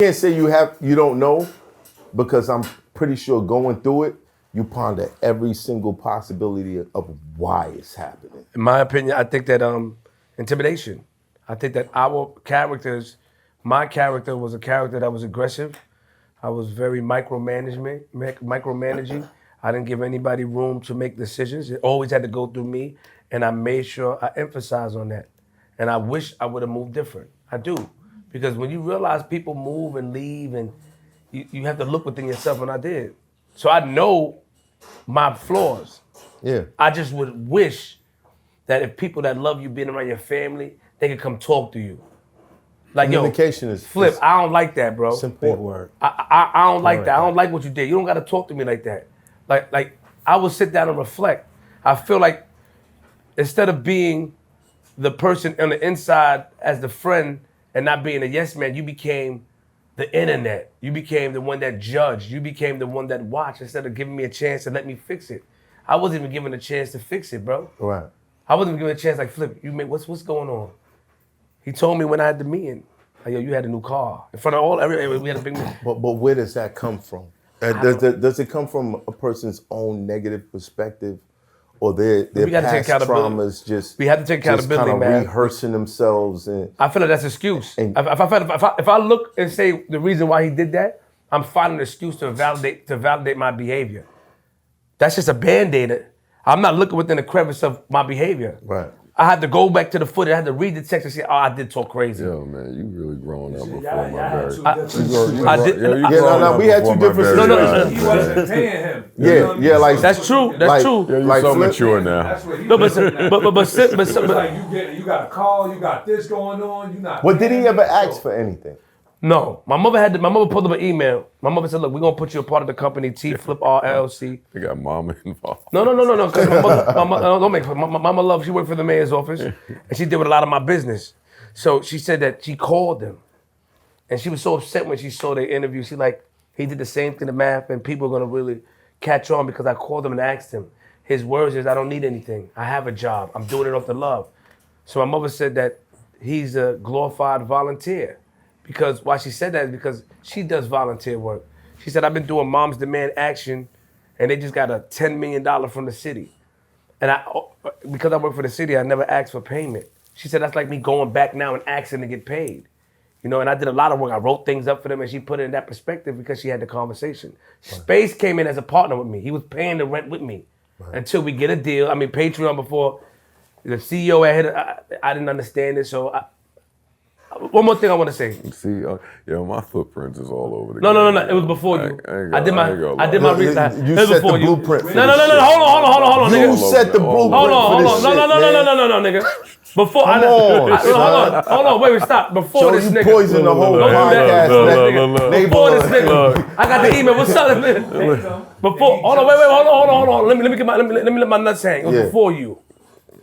Can't say you don't know, because I'm pretty sure going through it, you ponder every single possibility of why it's happening. In my opinion, I think that intimidation. I think that our characters, my character was a character that was aggressive. I was very micromanaging. I didn't give anybody room to make decisions. It always had to go through me, and I made sure I emphasized on that. And I wish I would have moved different. I do. Because when you realize people move and leave, and you have to look within yourself, and I did. So I know my flaws. Yeah. I just would wish that if people that love you being around your family, they could come talk to you. Like, communication is Flip, I don't like that, bro. It's important. Word. I don't like that. I don't like what you did. You don't got to talk to me like that. Like I will sit down and reflect. I feel like instead of being the person on the inside as the friend and not being a yes man, you became the internet. You became the one that judged. You became the one that watched instead of giving me a chance to let me fix it. I wasn't even given a chance to fix it, bro. Right. I wasn't even given a chance. Like, Flip, what's going on? He told me when I had the meeting, like, yo, you had a new car in front of everybody. We had a big meeting. But where does that come from? Does it come from a person's own negative perspective, or their past traumas? Just we have to take accountability, just man. Rehearsing themselves, and I feel like that's an excuse. If I look and say the reason why he did that, I'm finding an excuse to validate my behavior. That's just a band-aid. I'm not looking within the crevice of my behavior. Right. I had to go back to the footage. I had to read the text and say, "Oh, I did talk crazy." Yo, man, you really growing up before my very. We had two different. No. You wasn't paying him. Yeah, like that's true. That's true. Yeah, like so Flip, mature now. That's what he No, but like you got a call, you got this going on, you not. Well, did he ever ask for anything? No, my mother pulled up an email. My mother said, "Look, we're gonna put you a part of the company, T-Flip LLC." They got mama involved. No. Because my mother, don't make fun. My mama loves. She worked for the mayor's office, and she did with a lot of my business. So she said that she called them, and she was so upset when she saw the interview. She like, he did the same thing to Math, and people are gonna really catch on because I called him and asked him. His words is, "I don't need anything. I have a job. I'm doing it off the love." So my mother said that he's a glorified volunteer. Because why she said that is because she does volunteer work. She said, I've been doing Moms Demand Action, and they just got a $10 million from the city. And because I work for the city, I never asked for payment. She said, that's like me going back now and asking to get paid. You know, and I did a lot of work. I wrote things up for them, and she put it in that perspective because she had the conversation. Right. Space came in as a partner with me. He was paying the rent with me until we get a deal. I mean, Patreon before, the CEO I didn't understand it, so one more thing I want to say. See, my footprints is all over the. No. It was before you. I did my research. You set the blueprint. No. Hold on, nigga. You set the blueprint. Hold on. No, nigga. Before hold on. Wait, stop. Before this nigga. You poisoned the whole podcast. Before this nigga. I got the email. What's up, nigga? Before. Hold on. Let me let my nuts hang. It was before you.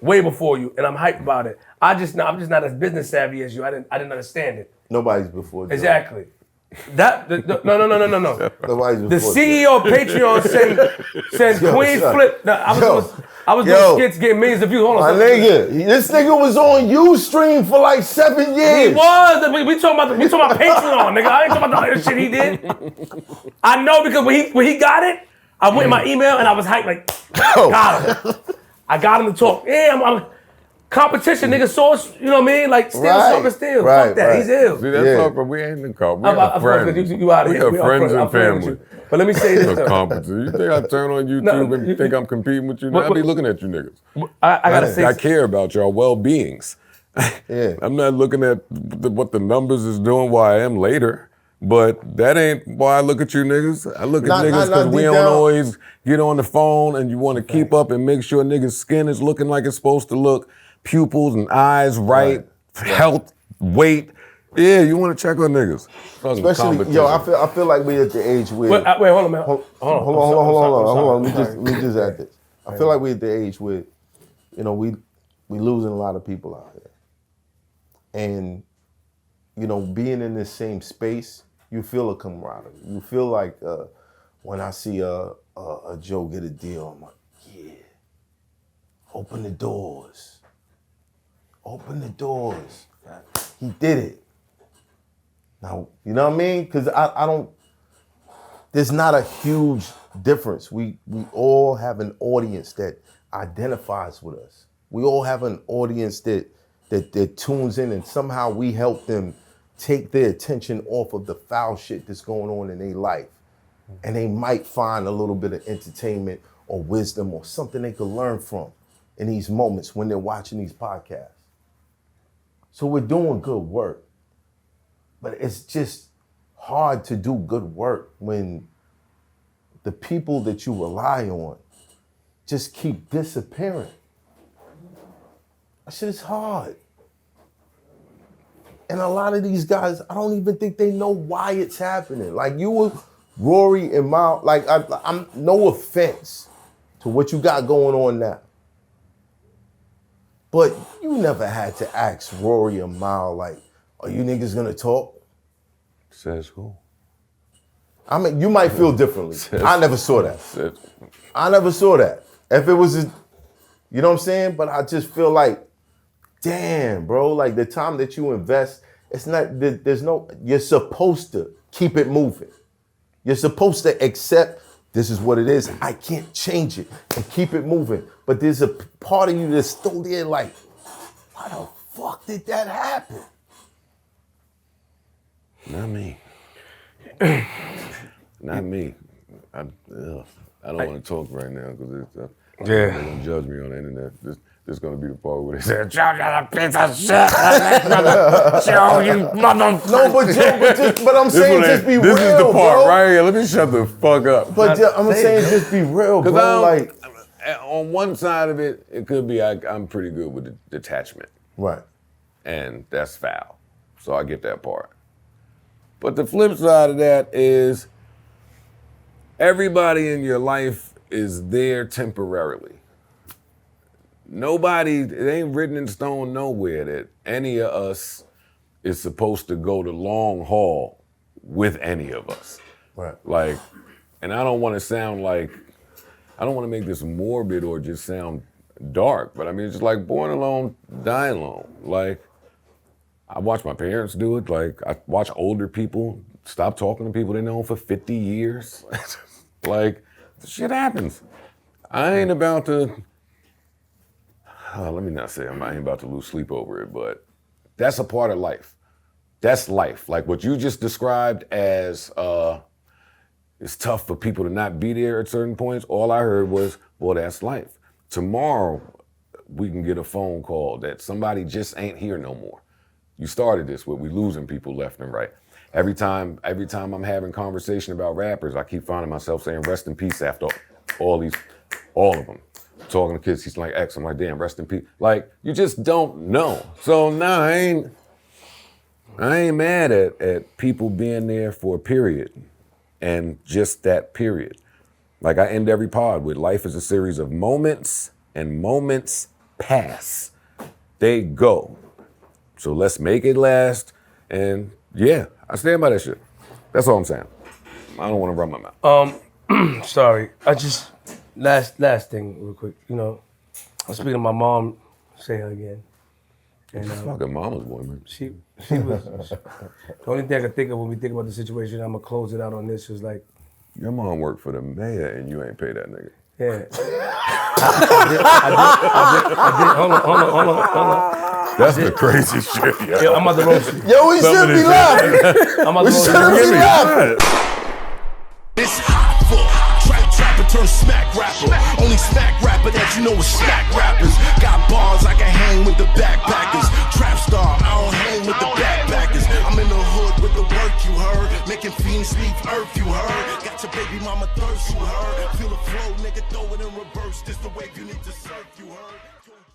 Way before you, and I'm hyped about it. I'm just not as business savvy as you. I didn't understand it. Nobody's before you. Exactly. No. Nobody's before the CEO of Patreon said QUEENZFLIP. I was doing skits getting millions of views. Hold on. This nigga was on Ustream for like 7 years. He was. We talking about Patreon, nigga. I ain't talking about the other shit he did. I know because when he got it, I went in my email and I was hyped like, got him. I got him to talk. Yeah, I'm competition, nigga. Source, you know what I mean? Like, steal. Fuck that. He's ill. See, that's not, we ain't in the car. We are friends. You out of here. We are friends and family. But let me say this. You think I turn on YouTube and think I'm competing with you? I be looking at you niggas. I gotta say, I care about y'all well-beings. I'm not looking at what the numbers is doing where I am later. But that ain't why I look at you niggas. I look at niggas because we don't always get on the phone and you want to keep up and make sure niggas' skin is looking like it's supposed to look, pupils and eyes right. Health, weight. Yeah, you want to check on niggas. Especially, I feel like we're at the age where. Wait, hold on, man. Hold on. Let me just add this. I feel like we're at the age where, we losing a lot of people out here. And, being in this same space, you feel a camaraderie. You feel like when I see a Joe get a deal, I'm like, yeah, open the doors. Open the doors. He did it. Now, you know what I mean? Because I don't, there's not a huge difference. We all have an audience that identifies with us. We all have an audience that tunes in, and somehow we help them take their attention off of the foul shit that's going on in their life. And they might find a little bit of entertainment or wisdom or something they could learn from in these moments when they're watching these podcasts. So we're doing good work. But it's just hard to do good work when the people that you rely on just keep disappearing. That shit is hard. And a lot of these guys, I don't even think they know why it's happening. Like you were Rory and Mal, like I'm no offense to what you got going on now. But you never had to ask Rory and Mal, like, are you niggas gonna talk? Says who? I mean, you might feel differently. I never saw that. I never saw that. If it was, you know what I'm saying? But I just feel like, damn, bro, like the time that you invest, it's not, there's no, you're supposed to keep it moving. You're supposed to accept this is what it is. I can't change it and keep it moving. But there's a part of you that's still there like, why the fuck did that happen? Not me. Not me. I don't want to talk right now because they're going to judge me on the internet. This is going to be the part where they say, Joe, you're a piece of shit. Joe, you motherfucker. No, but I'm saying just be real, This is the part bro. right here. Let me shut the fuck up. But I'm saying just be real, bro. Like, on one side of it, it could be I'm pretty good with the detachment. Right. And that's foul. So I get that part. But the flip side of that is everybody in your life is there temporarily. Nobody, it ain't written in stone nowhere that any of us is supposed to go the long haul with any of us. Right. Like, and I don't want to sound like, I don't want to make this morbid or just sound dark, but I mean, it's just like born alone, die alone. Like, I watch my parents do it. Like, I watch older people stop talking to people they know for 50 years. Like, shit happens. I ain't about to, let me not say I ain't about to lose sleep over it, but that's a part of life. That's life. Like what you just described as it's tough for people to not be there at certain points. All I heard was, well, that's life. Tomorrow, we can get a phone call that somebody just ain't here no more. You started this with we losing people left and right. Every time I'm having conversation about rappers, I keep finding myself saying rest in peace after all of them. Talking to kids, he's like X, I'm like, damn, rest in peace. Like, you just don't know. So nah, I ain't mad at people being there for a period and just that period. Like I end every pod with life is a series of moments and moments pass. They go. So let's make it last. And yeah, I stand by that shit. That's all I'm saying. I don't want to run my mouth. Sorry, I just, last thing real quick. You know, I was speaking to my mom, say her again. And fucking mama's boy, man. She was, the only thing I can think of when we think about the situation, I'm gonna close it out on this, is like. Your mom worked for the mayor and you ain't pay that nigga. Yeah. I did. Hold on. That's the crazy shit, yo. Yeah, I'm about to roast you. Yo, we should be laughing. We should be laughing. It's hot for trapper turn smack rapper. Only smack rapper that you know is smack rappers. Got bars, I can hang with the backpackers. Trap star, I don't hang with the backpackers. I'm in the hood with the work, you heard. Making fiends leave earth, you heard. Got your baby mama thirst, you heard. Feel the flow, nigga, throw it in reverse. This the wave you need to surf, you heard.